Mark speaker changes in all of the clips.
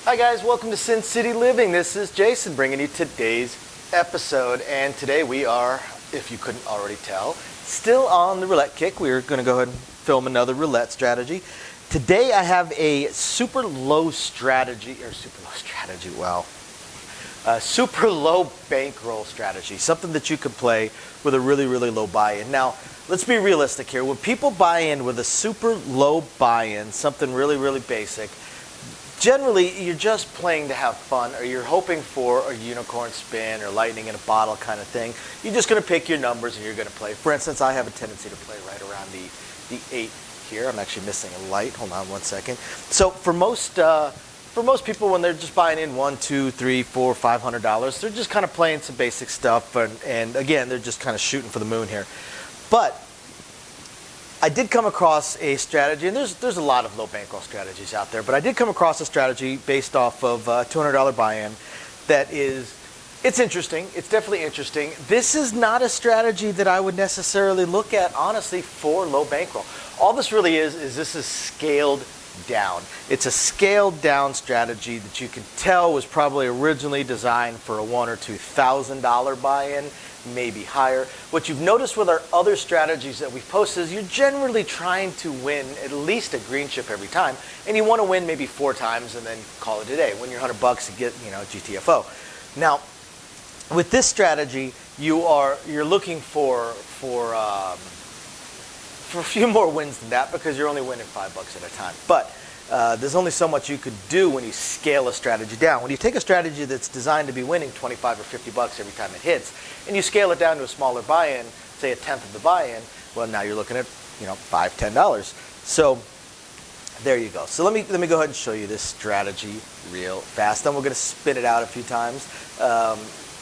Speaker 1: Hi guys, welcome to Sin City Living. This is Jason bringing you today's episode, and today we are, if you couldn't already tell, still on the roulette kick. We're going to go ahead and film another roulette strategy. Today I have a super low bankroll strategy, something that you could play with a really low buy-in. Now, let's be realistic here. When people buy in with a super low buy-in, something really basic, generally you're just playing to have fun, or you're hoping for a unicorn spin or lightning in a bottle kind of thing. You're just going to pick your numbers and you're going to play. For instance, I have a tendency to play right around the 8 here. I'm actually missing a light. Hold on one second. So for most people, when they're just buying in $1, $2, $3, $4, $500, they're just kind of playing some basic stuff, and again, they're just kind of shooting for the moon here. But I did come across a strategy, and there's a lot of low bankroll strategies out there, but I did come across a strategy based off of a $200 buy-in it's interesting. It's definitely interesting. This is not a strategy that I would necessarily look at, honestly, for low bankroll. All this really is this is scaled down. It's a scaled down strategy that you can tell was probably originally designed for a $1,000 or $2,000 buy-in, maybe higher. What you've noticed with our other strategies that we've posted is you're generally trying to win at least a green chip every time, and you want to win maybe 4 times and then call it a day. Win your $100 to get, GTFO. Now, with this strategy, you're looking for a few more wins than that, because you're only winning $5 at a time. But there's only so much you could do when you scale a strategy down. When you take a strategy that's designed to be winning $25 or $50 every time it hits, and you scale it down to a smaller buy-in, say a tenth of the buy-in, well, now you're looking at $5, $10. So there you go. So let me go ahead and show you this strategy real fast. Then we're going to spin it out a few times.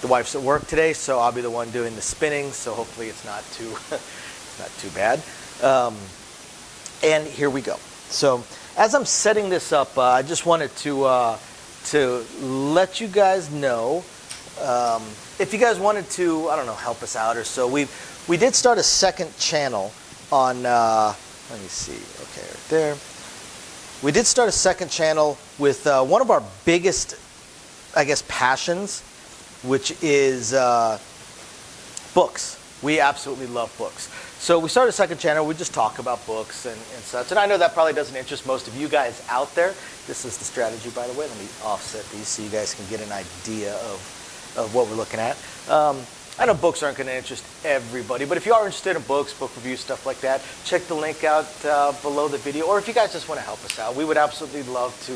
Speaker 1: The wife's at work today, so I'll be the one doing the spinning. So hopefully it's not too not too bad. And here we go. So as I'm setting this up, I just wanted to let you guys know, if you guys wanted to, I don't know, help us out or so. We did start a second channel on, let me see, okay, right there. We did start a second channel with one of our biggest, I guess, passions, which is books. We absolutely love books. So we started a second channel. We just talk about books and such. And I know that probably doesn't interest most of you guys out there. This is the strategy, by the way. Let me offset these so you guys can get an idea of what we're looking at. I know books aren't going to interest everybody, but if you are interested in books, book reviews, stuff like that, check the link out below the video. Or if you guys just want to help us out, we would absolutely love to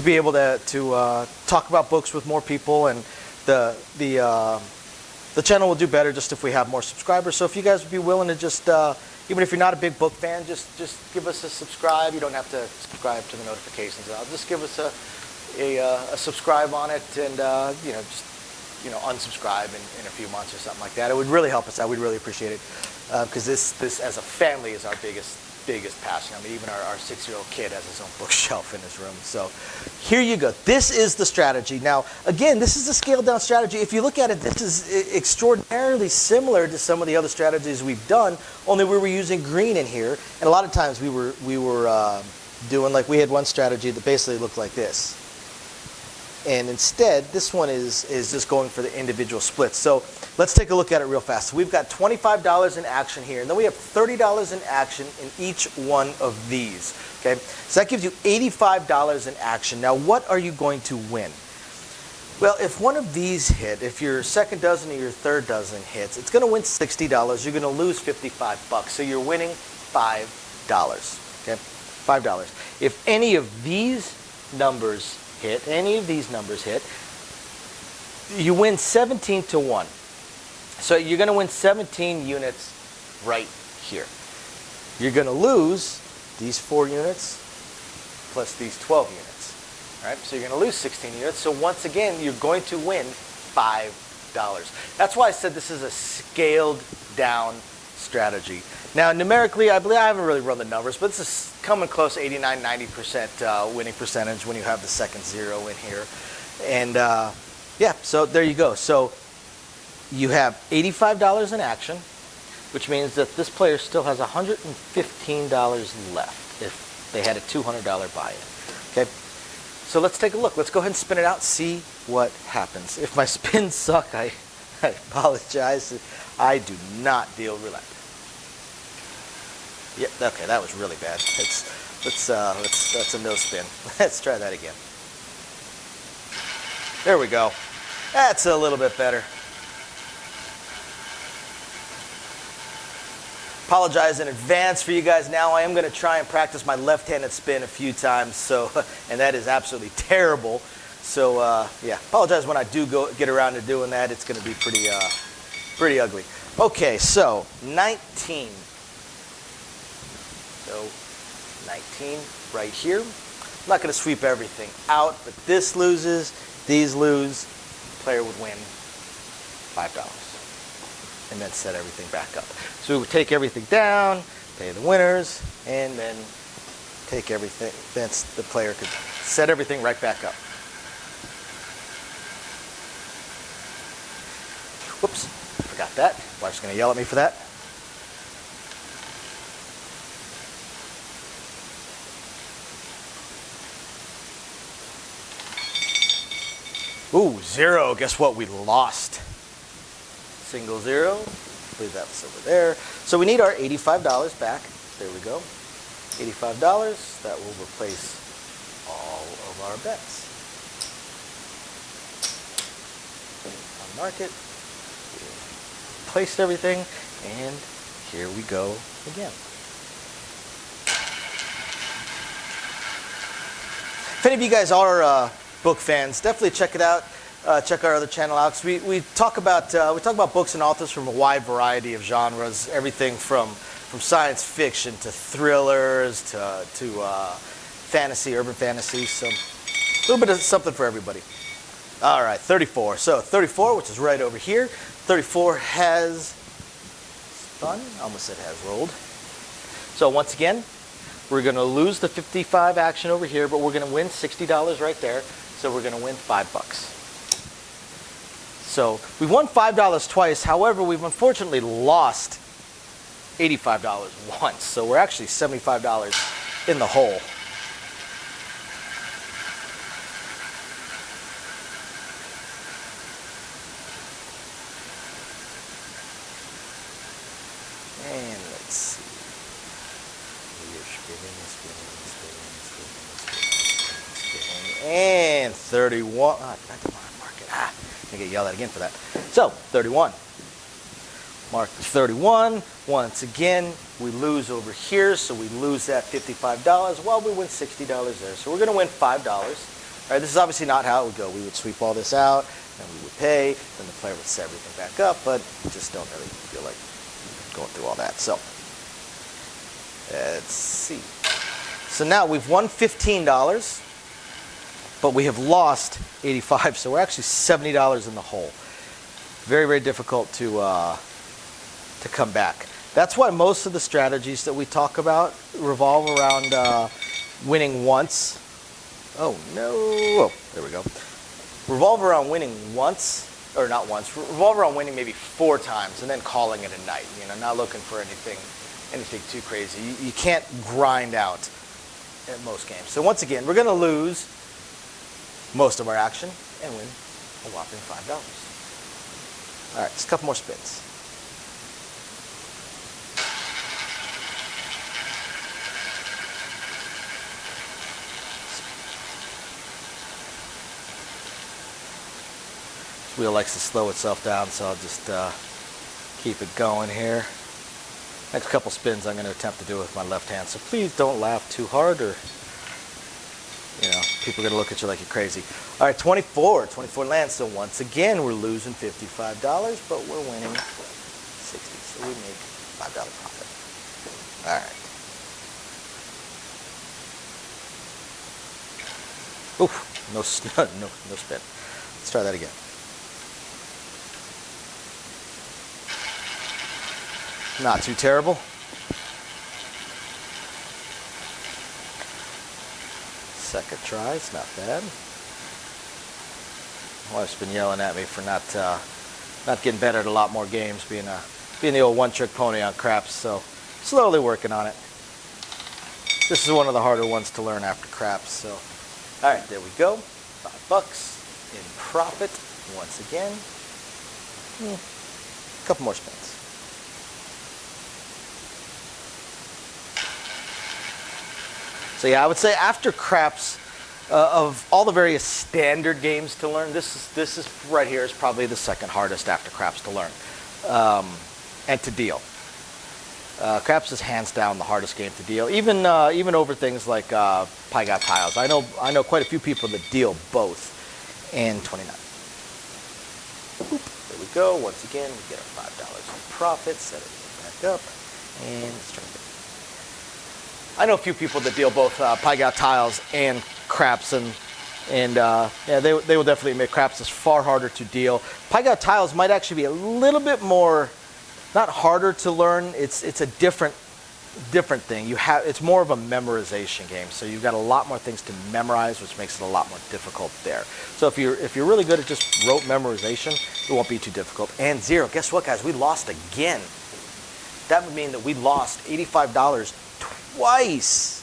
Speaker 1: be able to talk about books with more people, and the channel will do better just if we have more subscribers. So if you guys would be willing to just, even if you're not a big book fan, just give us a subscribe. You don't have to subscribe to the notifications. Just give us a subscribe on it, and just unsubscribe in a few months or something like that. It would really help us out. We'd really appreciate it, because this as a family is our biggest passion. I mean, even our 6-year-old kid has his own bookshelf in his room. So here you go. This is the strategy. Now, again, this is a scaled down strategy. If you look at it, this is extraordinarily similar to some of the other strategies we've done, only we were using green in here. And a lot of times we were doing, like, we had one strategy that basically looked like this. And instead, this one is just going for the individual splits. So let's take a look at it real fast. So we've got $25 in action here, and then we have $30 in action in each one of these. Okay, so that gives you $85 in action. Now, what are you going to win? Well, if one of these hit, if your second dozen or your third dozen hits, it's going to win $60. You're going to lose $55. So you're winning $5. Okay, $5. If any of these numbers hit, you win 17 to 1. So you're going to win 17 units right here. You're going to lose these 4 units plus these 12 units. All right? So you're going to lose 16 units. So once again, you're going to win $5. That's why I said this is a scaled down strategy. Now, numerically, I haven't really run the numbers, but this is coming close, 89, 90% winning percentage when you have the second 0 in here. And yeah, so there you go. So you have $85 in action, which means that this player still has $115 left if they had a $200 buy-in. Okay, so let's take a look. Let's go ahead and spin it out, see what happens. If my spins suck, I apologize. I do not deal roulette. Yep, okay, that was really bad. That's a no spin. Let's try that again. There we go. That's a little bit better. Apologize in advance for you guys now. I am going to try and practice my left-handed spin a few times, so, and that is absolutely terrible. So yeah, apologize when I do get around to doing that. It's going to be pretty ugly. Okay, so 19. So 19 right here. I'm not going to sweep everything out, but this loses, these lose. Player would win $5. And then set everything back up. So we would take everything down, pay the winners, and then take everything. Then the player could set everything right back up. Whoops, forgot that. Wife's going to yell at me for that. Ooh, 0. Guess what? We lost. Single 0. I believe that was over there. So we need our $85 back. There we go. $85. That will replace all of our bets. Unmark it. Placed everything, and here we go again. If any of you guys are book fans, definitely check it out. Check our other channel out. We talk about books and authors from a wide variety of genres, everything from science fiction to thrillers to fantasy, urban fantasy. So a little bit of something for everybody. All right, 34. So 34, which is right over here. 34 has spun. Almost said has rolled. So once again, we're going to lose the 55 action over here, but we're going to win $60 right there. So we're going to win $5. So we won $5 twice. However, we've unfortunately lost $85 once. So we're actually $75 in the hole. And let's see. Spinning. And 31. I did not mark it. I get yelled at again for that. So 31. Mark the 31. Once again, we lose over here, so we lose that $55. Well, we win $60 there. So we're going to win $5. All right, this is obviously not how it would go. We would sweep all this out, and we would pay, then the player would set everything back up, but just don't really feel like going through all that. So let's see. So now we've won $15, but we have lost $85. So we're actually $70 in the hole. Very, very difficult to come back. That's why most of the strategies that we talk about revolve around winning once. Oh no! Oh, there we go. Revolve around winning once, or not once. Revolve around winning maybe 4 times and then calling it a night. You know, not looking for anything too crazy. You can't grind out at most games. So once again, we're going to lose most of our action and win a whopping $5. All right, just a couple more spins. This wheel likes to slow itself down, so I'll just keep it going here. Next couple spins I'm going to attempt to do with my left hand, so please don't laugh too hard, or you know, people are going to look at you like you're crazy. All right, 24 lands. So once again, we're losing $55, but we're winning $60. So we make $5 profit. All right. Oof, no spin. Let's try that again. Not too terrible. Second try, it's not bad. My wife's been yelling at me for not getting better at a lot more games, being the old one-trick pony on craps. So slowly working on it. This is one of the harder ones to learn after craps. So All right, there we go. $5 in profit once again. A couple more spins. So yeah, I would say after craps, of all the various standard games to learn, this is right here is probably the second hardest after craps to learn and to deal. Craps is hands down the hardest game to deal, even over things like Pai Gow tiles. I know quite a few people that deal both. And 29. Boop, there we go. Once again, we get our $5 in profit. Set it back up, and let's try again. I know a few people that deal both Pai Gow tiles and craps, and yeah, they will definitely admit craps is far harder to deal. Pai Gow tiles might actually be a little bit more, not harder to learn. It's a different thing. It's more of a memorization game, so you've got a lot more things to memorize, which makes it a lot more difficult there. So if you're really good at just rote memorization, it won't be too difficult. And zero. Guess what, guys? We lost again. That would mean that we lost $85 twice.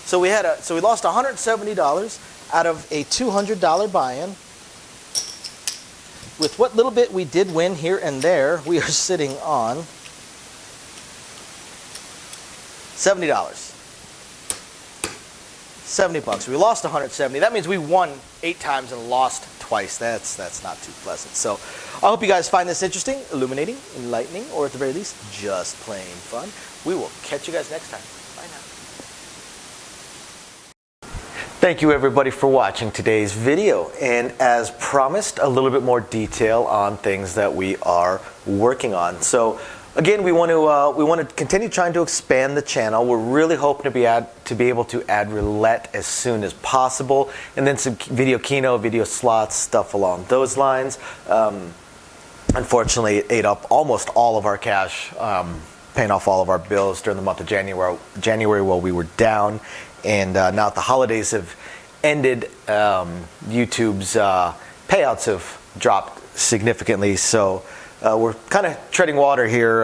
Speaker 1: So we lost $170 out of a $200 buy-in. With what little bit we did win here and there, we are sitting on $70. $70. We lost 170. That means we won 8 times and lost twice. That's not too pleasant. So I hope you guys find this interesting, illuminating, enlightening, or at the very least, just plain fun. We will catch you guys next time. Bye now. Thank you everybody for watching today's video, and as promised, a little bit more detail on things that we are working on. So again, we want to continue trying to expand the channel. We're really hoping to be able to add roulette as soon as possible, and then some video keno, video slots, stuff along those lines. Unfortunately, it ate up almost all of our cash, paying off all of our bills during the month of January while we were down. And now that the holidays have ended, YouTube's payouts have dropped significantly. So we're kind of treading water here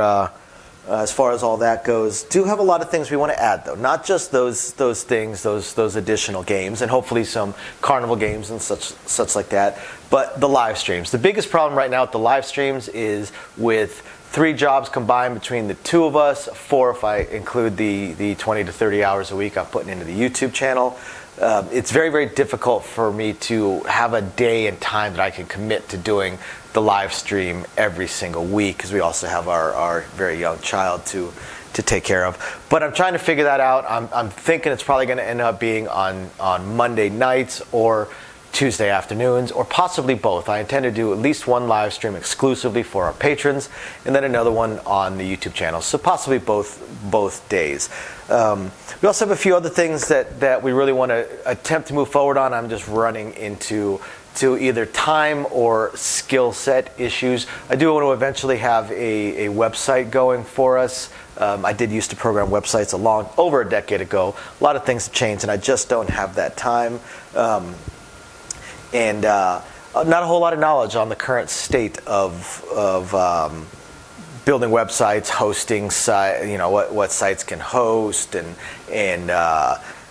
Speaker 1: as far as all that goes. Do have a lot of things we want to add, though. Not just those things, those additional games, and hopefully some carnival games and such like that. But the live streams. The biggest problem right now with the live streams is with 3 jobs combined between the 2 of us, 4 if I include the 20 to 30 hours a week I'm putting into the YouTube channel. It's very, very difficult for me to have a day and time that I can commit to doing the live stream every single week, because we also have our very young child to take care of. But I'm trying to figure that out. I'm thinking it's probably going to end up being on Monday nights or Tuesday afternoons, or possibly both. I intend to do at least one live stream exclusively for our patrons, and then another one on the YouTube channel. So possibly both days. We also have a few other things that we really want to attempt to move forward on. I'm just running into either time or skill set issues. I do want to eventually have a website going for us. I did used to program websites over a decade ago. A lot of things have changed, and I just don't have that time. And not a whole lot of knowledge on the current state of building websites, hosting what sites can host, and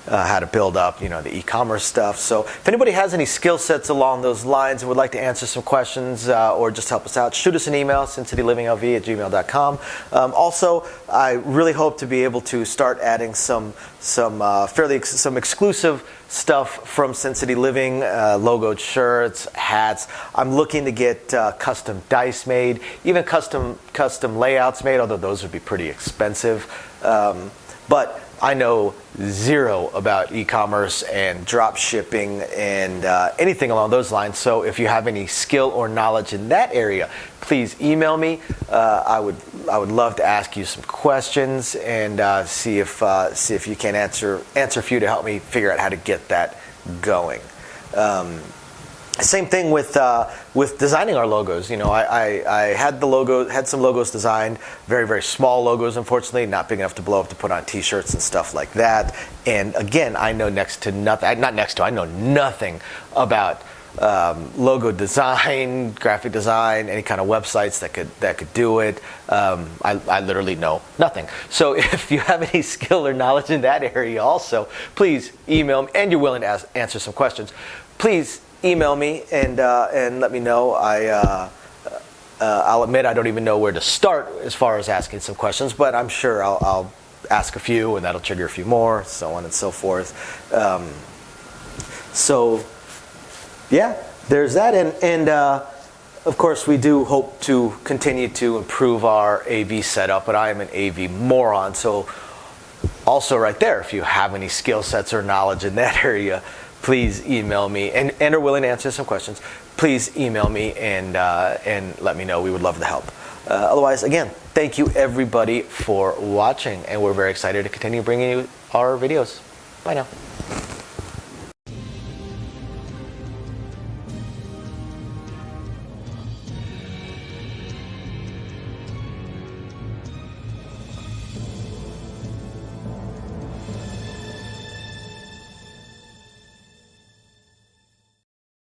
Speaker 1: how to build up the e-commerce stuff. So if anybody has any skill sets along those lines and would like to answer some questions or just help us out, shoot us an email, sincitylivingLV@gmail.com. Also, I really hope to be able to start adding some exclusive stuff from Sin City Living, logoed shirts, hats. I'm looking to get custom dice made, even custom layouts made, although those would be pretty expensive. But I know zero about e-commerce and drop shipping and anything along those lines. So if you have any skill or knowledge in that area, please email me. I would love to ask you some questions and see if you can answer a few to help me figure out how to get that going. Same thing with designing our logos. I had some logos designed, very, very small logos, unfortunately, not big enough to blow up to put on t-shirts and stuff like that. And again, I know I know nothing about logo design, graphic design, any kind of websites that could do it. I literally know nothing. So if you have any skill or knowledge in that area also, please email me, and you're willing to answer some questions, please email me and let me know. I'll admit I don't even know where to start as far as asking some questions, but I'm sure I'll ask a few, and that'll trigger a few more, so on and so forth. So yeah, there's that, and of course we do hope to continue to improve our AV setup, but I am an AV moron, so also right there, if you have any skill sets or knowledge in that area, please email me, and are willing to answer some questions. Please email me and let me know. We would love to help. Otherwise, again, thank you everybody for watching, and we're very excited to continue bringing you our videos. Bye now.